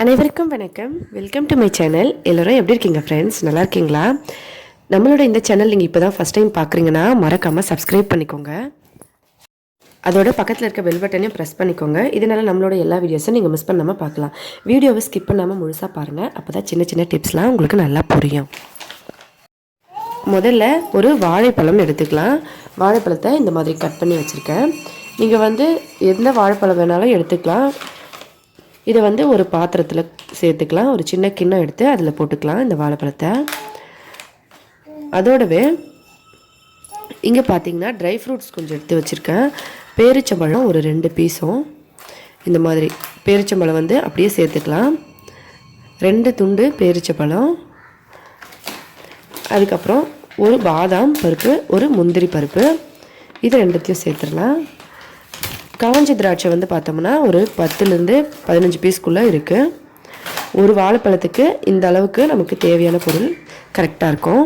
அனைவருக்கும் வணக்கம். Welcome to my channel. எல்லோரும் எப்படி இருக்கீங்க ஃப்ரெண்ட்ஸ்? நல்லா இருக்கீங்களா? நம்மளோட இந்த சேனல் நீங்கள் இப்போ தான் ஃபஸ்ட் டைம் பார்க்குறீங்கன்னா மறக்காமல் சப்ஸ்கிரைப் பண்ணிக்கோங்க. அதோட பக்கத்தில் இருக்க பெல் பட்டனையும் ப்ரெஸ் பண்ணிக்கோங்க. இதனால் நம்மளோட எல்லா வீடியோஸும் நீங்கள் மிஸ் பண்ணாமல் பார்க்கலாம். வீடியோவை ஸ்கிப் பண்ணாமல் முழுசாக பாருங்கள். அப்போ தான் சின்ன சின்ன டிப்ஸ்லாம் உங்களுக்கு நல்லா புரியும். முதல்ல ஒரு வாழைப்பழம் எடுத்துக்கலாம். வாழைப்பழத்தை இந்த மாதிரி கட் பண்ணி வச்சுருக்கேன். நீங்கள் எந்த வாழைப்பழம் வேணாலும் எடுத்துக்கலாம். இதை ஒரு பாத்திரத்தில் சேர்த்துக்கலாம். ஒரு சின்ன கிண்ணம் எடுத்து அதில் போட்டுக்கலாம் இந்த வாழைப்பழத்தை. அதோடவே இங்கே பார்த்தீங்கன்னா ட்ரை ஃப்ரூட்ஸ் கொஞ்சம் எடுத்து வச்சுருக்கேன். பேரிச்சம்பழம் ஒரு 2 பீஸும் இந்த மாதிரி பேரிச்சம்பழம் அப்படியே சேர்த்துக்கலாம். 2 துண்டு பேரிச்சம்பழம், அதுக்கப்புறம் ஒரு பாதாம் பருப்பு, ஒரு முந்திரி பருப்பு, இது 2த்தையும் சேர்த்துடலாம். காஞ்சி திராட்சை பார்த்தோம்னா ஒரு 10லேருந்து 15 பீஸ்க்குள்ளே இருக்குது. ஒரு வாழைப்பழத்துக்கு இந்த அளவுக்கு நமக்கு தேவையான பொருள் கரெக்டாக இருக்கும்.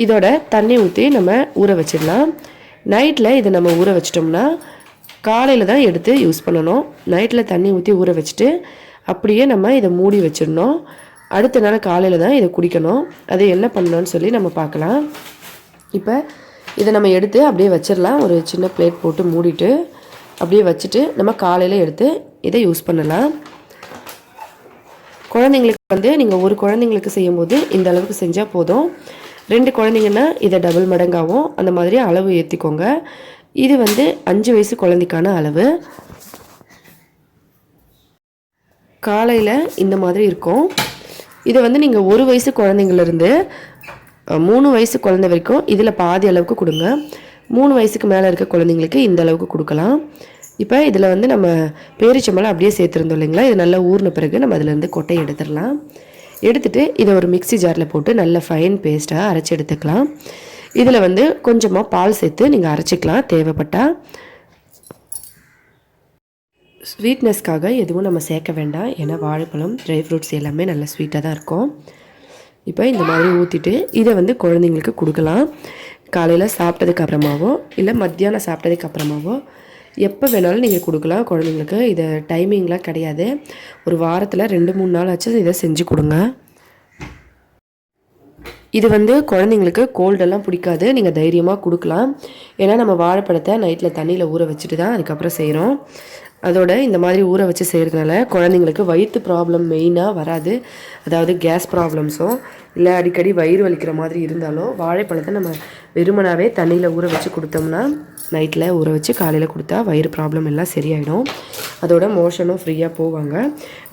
இதோட தண்ணி ஊற்றி நம்ம ஊற வச்சிடலாம். நைட்டில் இதை நம்ம ஊற வச்சிட்டோம்னா காலையில் தான் எடுத்து யூஸ் பண்ணணும். நைட்டில் தண்ணி ஊற்றி ஊற வச்சுட்டு அப்படியே நம்ம இதை மூடி வச்சிடணும். அடுத்த நாள் காலையில் தான் இதை குடிக்கணும். அது என்ன பண்ணணும்னு சொல்லி நம்ம பார்க்கலாம். இப்போ இதை நம்ம எடுத்து அப்படியே வச்சிடலாம். ஒரு சின்ன பிளேட் போட்டு மூடிட்டு அப்படியே வச்சுட்டு நம்ம காலையில் எடுத்து இதை யூஸ் பண்ணலாம். குழந்தைங்களுக்கு நீங்கள் ஒரு குழந்தைங்களுக்கு செய்யும்போது இந்த அளவுக்கு செஞ்சால் போதும். 2 குழந்தைங்கன்னா இதை டபுள் மடங்காகும். அந்த மாதிரி அளவு ஏற்றிக்கோங்க. இது 5 வயசு குழந்தைக்கான அளவு. காலையில் இந்த மாதிரி இருக்கும். இதை நீங்கள் 1 வயசு குழந்தைங்கள்லேருந்து 3 வயசு குழந்தை வரைக்கும் இதில் பாதி அளவுக்கு கொடுங்க. 3 வயசுக்கு மேலே இருக்க குழந்தைங்களுக்கு இந்த அளவுக்கு கொடுக்கலாம். இப்போ இதில் நம்ம பேரிச்சம்பழம் அப்படியே சேர்த்துருந்தோம் இல்லைங்களா? இது நல்லா ஊறின பிறகு நம்ம அதிலேருந்து கொட்டையை எடுத்துடலாம். எடுத்துகிட்டு இதை ஒரு மிக்ஸி ஜாரில் போட்டு நல்ல ஃபைன் பேஸ்ட்டாக அரைச்சி எடுத்துக்கலாம். இதில் கொஞ்சமாக பால் சேர்த்து நீங்கள் அரைச்சிக்கலாம் தேவைப்பட்டால். ஸ்வீட்னஸ்க்காக எதுவும் நம்ம சேர்க்க வேண்டாம். ஏன்னா வாழைப்பழம், ட்ரை ஃப்ரூட்ஸ் எல்லாமே நல்ல ஸ்வீட்டாக தான் இருக்கும். இப்போ இந்த மாதிரி ஊற்றிட்டு இதை குழந்தைங்களுக்கு கொடுக்கலாம். காலையில் சாப்பிட்டதுக்கு அப்புறமாவோ இல்லை மத்தியானம் சாப்பிட்டதுக்கு அப்புறமாவோ எப்போ வேணாலும் நீங்கள் கொடுக்கலாம் குழந்தைங்களுக்கு. இதை டைமிங்லாம் கிடையாது. ஒரு வாரத்தில் 2-3 நாள் ஆச்சு இதை செஞ்சு கொடுங்க. இது குழந்தைங்களுக்கு கோல்டெல்லாம் பிடிக்காது. நீங்கள் தைரியமாக கொடுக்கலாம். ஏன்னா நம்ம வாழைப்பழத்தை நைட்டில் தண்ணியில் ஊற வச்சுட்டு தான் அதுக்கப்புறம் செய்கிறோம். அதோட இந்த மாதிரி ஊற வச்சு செய்கிறதுனால குழந்தைங்களுக்கு வயிற்று ப்ராப்ளம் மெயினாக வராது. அதாவது கேஸ் ப்ராப்ளம்ஸோ இல்லை அடிக்கடி வயிறு வலிக்கிற மாதிரி இருந்தாலும் வாழைப்பழத்தை நம்ம வெறுமனாவே தண்ணியில் ஊற வச்சு கொடுத்தோம்னா நைட்டில் ஊற வச்சு காலையில் கொடுத்தா வயிறு ப்ராப்ளம் எல்லாம் சரியாயிடும். அதோட மோஷனும் ஃப்ரீயாக போவாங்க.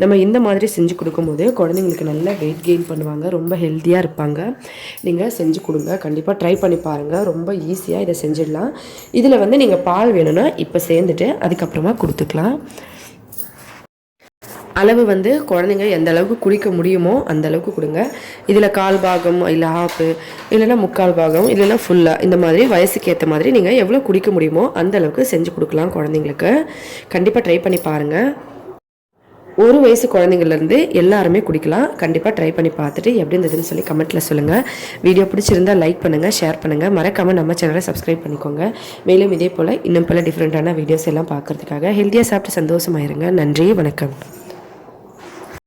நம்ம இந்த மாதிரி செஞ்சு கொடுக்கும்போது குழந்தைங்களுக்கு நல்லா வெயிட் கெயின் பண்ணுவாங்க. ரொம்ப ஹெல்த்தியாக இருப்பாங்க. நீங்கள் செஞ்சு கொடுங்க. கண்டிப்பாக ட்ரை பண்ணி பாருங்கள். ரொம்ப ஈஸியாக இதை செஞ்சிடலாம். இதில் நீங்கள் பால் வேணும்னா இப்போ சேர்ந்துட்டு அதுக்கப்புறமா கொடுத்துக்கலாம். அளவு குழந்தைங்க எந்த அளவுக்கு குடிக்க முடியுமோ அந்த அளவுக்கு கொடுங்க. இதில் 1/4 பாகம் இல்லை ஹாஃபு இல்லைன்னா 3/4 பாகம் இல்லைன்னா ஃபுல்லாக இந்த மாதிரி வயசுக்கு ஏற்ற மாதிரி நீங்கள் எவ்வளோ குடிக்க முடியுமோ அந்த அளவுக்கு செஞ்சு கொடுக்கலாம் குழந்தைங்களுக்கு. கண்டிப்பாக ட்ரை பண்ணி பாருங்கள். 1 வயசு குழந்தைங்கள்லேருந்து எல்லாருமே குடிக்கலாம். கண்டிப்பாக ட்ரை பண்ணி பார்த்துட்டு எப்படி இருந்ததுன்னு சொல்லி கமெண்ட்டில் சொல்லுங்கள். வீடியோ பிடிச்சிருந்தால் லைக் பண்ணுங்கள், ஷேர் பண்ணுங்கள். மறக்காமல் நம்ம சேனலை சப்ஸ்கிரைப் பண்ணிக்கோங்க. மேலும் இதே போல் இன்னும் பல டிஃப்ரெண்ட்டான வீடியோஸ் எல்லாம் பார்க்குறதுக்காக ஹெல்த்தியாக சாப்பிட்டு சந்தோஷமாயிருங்க. நன்றி, வணக்கம்.